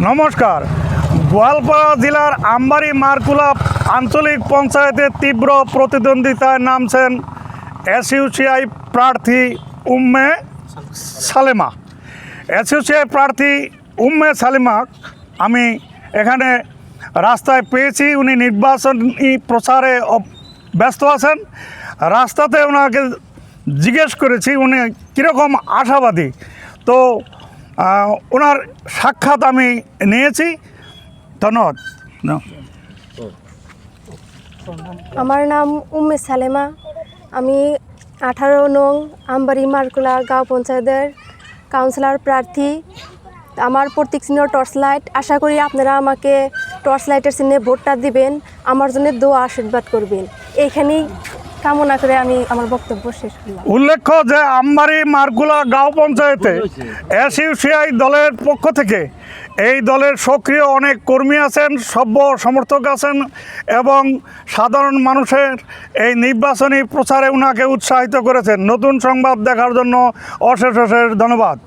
নমস্কার। গোয়ালপাড়া জেলার আমবাড়ি মারকুলা আঞ্চলিক পঞ্চায়েতের তীব্র প্রতিদ্বন্দ্বিতায় নামছেন এসইউসিআই প্রার্থী উম্মে সালেমা। এসইউসিআই প্রার্থী উম্মে সালেমা আমি এখানে রাস্তায় পেয়েছি। উনি নির্বাচনী প্রচারে ব্যস্ত আছেন। রাস্তাতে ওনাকে জিজ্ঞেস করেছি উনি কীরকম আশাবাদী, তো ওনার সাক্ষাৎ আমি নিয়েছি। ধন্যবাদ। আমার নাম উম্মে সালেমা। আমি 18 নং আমবাড়ি মারকুলা গাঁও পঞ্চায়েতের কাউন্সিলর প্রার্থী। আমার প্রতীক চিহ্ন টর্চ লাইট। আশা করি আপনারা আমাকে টর্চ লাইটের চিহ্নে ভোটটা দিবেন, আমার জন্য দোয়া আশীর্বাদ করবেন। এইখানেই কামনা করে আমি আমার বক্তব্য শেষ করলাম। উল্লেখ্য যে আমবাড়ি মারকুলা গাঁও পঞ্চায়েতে এসইউসিআই দলের পক্ষ থেকে এই দলের সক্রিয় অনেক কর্মী আছেন, সভ্য সমর্থক আছেন এবং সাধারণ মানুষের এই নির্বাচনী প্রচারে ওনাকে উৎসাহিত করেছেন। নতুন সংবাদ দেখার জন্য অশেষ অশেষ ধন্যবাদ।